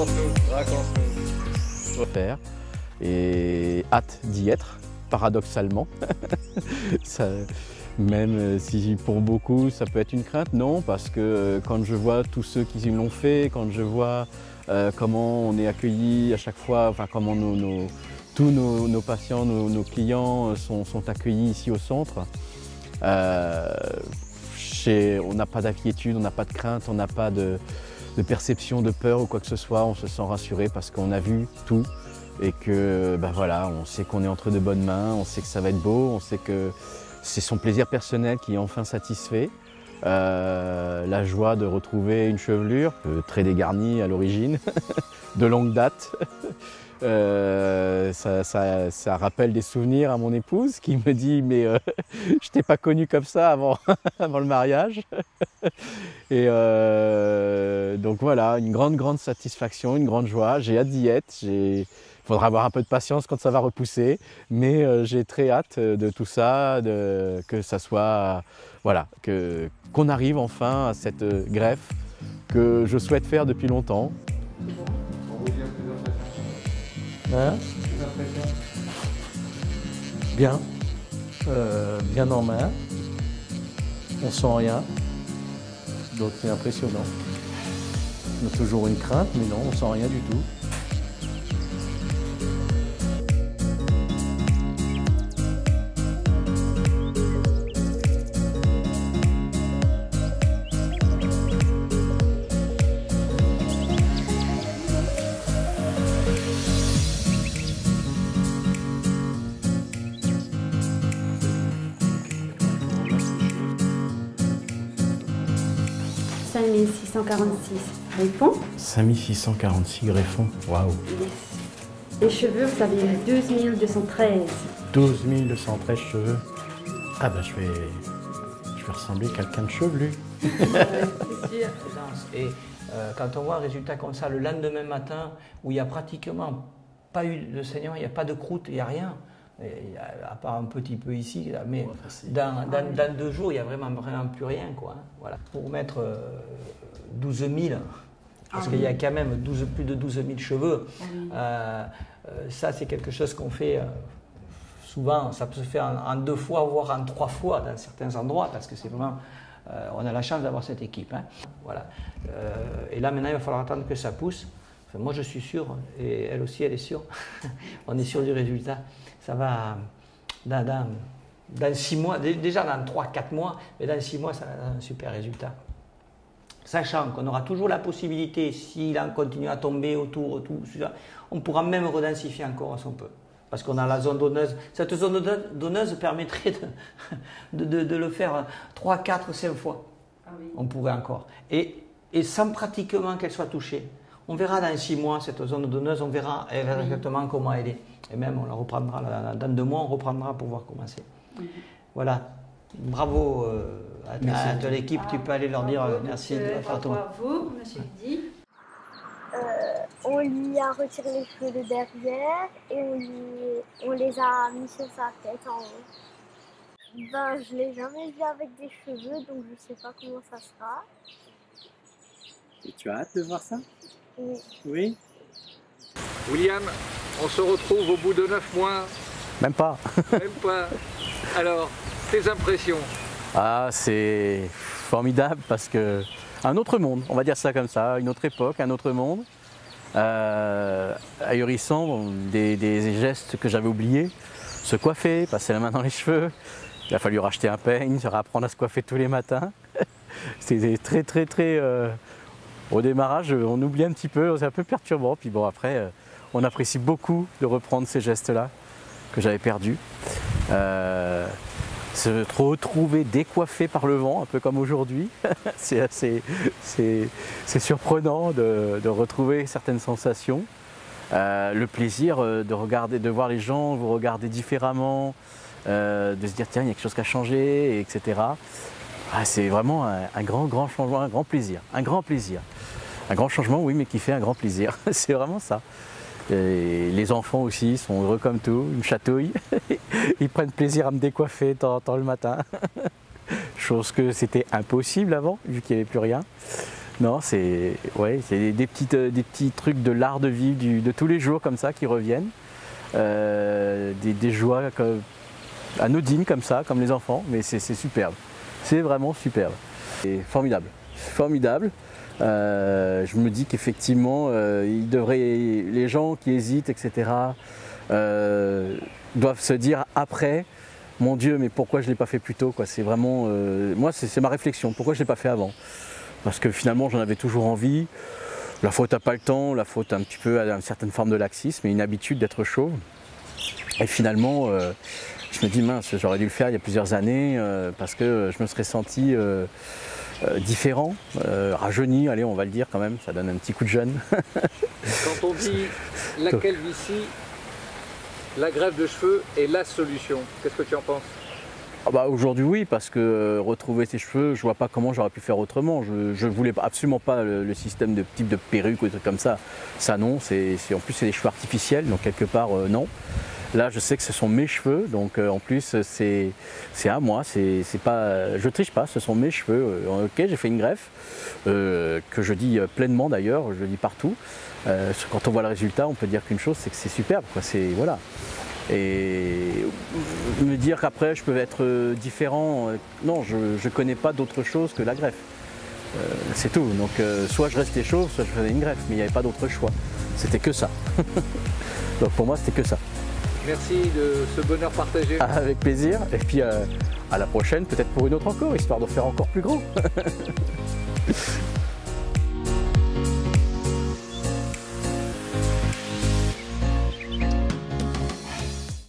raconte-nous, raconte-nous. Faire et hâte d'y être, paradoxalement. Ça, même si pour beaucoup ça peut être une crainte, non, parce que quand je vois tous ceux qui l'ont fait, quand je vois comment on est accueillis à chaque fois, enfin comment tous nos patients, nos clients sont accueillis ici au centre, on n'a pas d'inquiétude, on n'a pas de crainte, on n'a pas de perception de peur ou quoi que ce soit, on se sent rassuré parce qu'on a vu tout et que ben voilà, on sait qu'on est entre de bonnes mains, on sait que ça va être beau, on sait que c'est son plaisir personnel qui est enfin satisfait. La joie de retrouver une chevelure, très dégarnie à l'origine, de longue date. Ça rappelle des souvenirs à mon épouse qui me dit mais je t'ai pas connu comme ça avant, avant le mariage. Et donc voilà, une grande satisfaction, une grande joie. J'ai hâte d'y être. Il faudra avoir un peu de patience quand ça va repousser, mais j'ai très hâte de tout ça, que ça soit, voilà, qu'on arrive enfin à cette greffe que je souhaite faire depuis longtemps. Hein? Bien. Bien en main. On sent rien. Donc c'est impressionnant. On a toujours une crainte, mais non, on sent rien du tout. « 5646 greffons. 5646 greffons, waouh! Yes. Les cheveux, vous avez 12 213. 12 213 cheveux. Ah ben je vais ressembler à quelqu'un de chevelu. C'est sûr. Et quand on voit un résultat comme ça le lendemain matin, où il n'y a pratiquement pas eu de saignement, il n'y a pas de croûte, il n'y a rien, à part un petit peu ici, mais dans 2 jours, il n'y a vraiment plus rien, quoi. Voilà. Pour mettre 12 000, parce qu'il y a quand même plus de 12 000 cheveux, ça c'est quelque chose qu'on fait souvent, ça peut se faire en 2 fois, voire en 3 fois dans certains endroits, parce que c'est vraiment... on a la chance d'avoir cette équipe. Hein. Voilà. Et là maintenant, il va falloir attendre que ça pousse. Enfin, moi je suis sûr, et elle aussi elle est sûre, on est sûr du résultat. Ça va dans 6 mois, déjà dans 3-4 mois, mais dans 6 mois, ça va donner un super résultat. Sachant qu'on aura toujours la possibilité, s'il en continue à tomber autour, on pourra même redensifier encore un peu. Parce qu'on a la zone donneuse. Cette zone donneuse permettrait de le faire 3, 4, 5 fois. Ah oui. On pourrait encore. Et sans pratiquement qu'elle soit touchée. On verra dans 6 mois, cette zone donneuse, on verra exactement comment elle est. Et même, on la reprendra, dans 2 mois, on reprendra pour voir comment c'est. Voilà. Bravo à l'équipe, tu peux aller leur dire merci de la photo. Bravo à vous, monsieur Di. On lui a retiré les cheveux de derrière et on les a mis sur sa tête en haut. Ben, je ne l'ai jamais vu avec des cheveux, donc je ne sais pas comment ça sera. Et tu as hâte de voir ça? Oui. Oui. William, on se retrouve au bout de 9 mois. Même pas. Même pas. Alors, tes impressions? Ah, c'est formidable parce que un autre monde, on va dire ça comme ça, une autre époque, un autre monde. Ahurissant, des gestes que j'avais oubliés, se coiffer, passer la main dans les cheveux. Il a fallu racheter un peigne, se réapprendre à se coiffer tous les matins. C'était très au démarrage, on oublie un petit peu, c'est un peu perturbant. Puis bon, après, on apprécie beaucoup de reprendre ces gestes-là que j'avais perdus. Se retrouver décoiffé par le vent, un peu comme aujourd'hui, c'est surprenant de retrouver certaines sensations. Le plaisir de voir les gens vous regarder différemment, de se dire tiens, il y a quelque chose qui a changé, etc. Ah, c'est vraiment un grand changement, un grand plaisir. Un grand changement, oui, mais qui fait un grand plaisir. C'est vraiment ça. Et les enfants aussi sont heureux comme tout, ils me chatouillent, ils prennent plaisir à me décoiffer de temps en temps le matin, chose que c'était impossible avant, vu qu'il n'y avait plus rien. Non, c'est des petits trucs de l'art de vivre de tous les jours comme ça qui reviennent. Des joies anodines comme ça, comme les enfants, mais c'est superbe. C'est vraiment superbe. C'est formidable. Formidable. Je me dis qu'effectivement, les gens qui hésitent, etc., doivent se dire après, mon Dieu, mais pourquoi je ne l'ai pas fait plus tôt, quoi. C'est vraiment, moi, c'est ma réflexion. Pourquoi je ne l'ai pas fait avant? Parce que finalement, j'en avais toujours envie. La faute à pas le temps, la faute un petit peu à une certaine forme de laxisme et une habitude d'être chauve. Et finalement, je me dis, mince, j'aurais dû le faire il y a plusieurs années parce que je me serais senti différent, rajeuni, allez, on va le dire quand même, ça donne un petit coup de jeune. Quand on dit la calvitie, la greffe de cheveux est la solution, qu'est-ce que tu en penses? Aujourd'hui oui, parce que retrouver ses cheveux, je vois pas comment j'aurais pu faire autrement. Je voulais absolument pas le système de type de perruque ou des trucs comme ça. Ça non, en plus c'est des cheveux artificiels, donc quelque part non. Là je sais que ce sont mes cheveux, donc en plus c'est à moi, c'est pas, je triche pas, ce sont mes cheveux. Ok, j'ai fait une greffe, que je dis pleinement d'ailleurs, je le dis partout. Quand on voit le résultat, on peut dire qu'une chose, c'est que c'est superbe, quoi. Voilà. Et me dire qu'après je peux être différent, non, je ne connais pas d'autre chose que la greffe. C'est tout. Donc soit je restais chauve, soit je faisais une greffe, mais il n'y avait pas d'autre choix. C'était que ça. Donc pour moi, c'était que ça. Merci de ce bonheur partagé. Avec plaisir. Et puis à la prochaine, peut-être pour une autre encore, histoire de faire encore plus grand.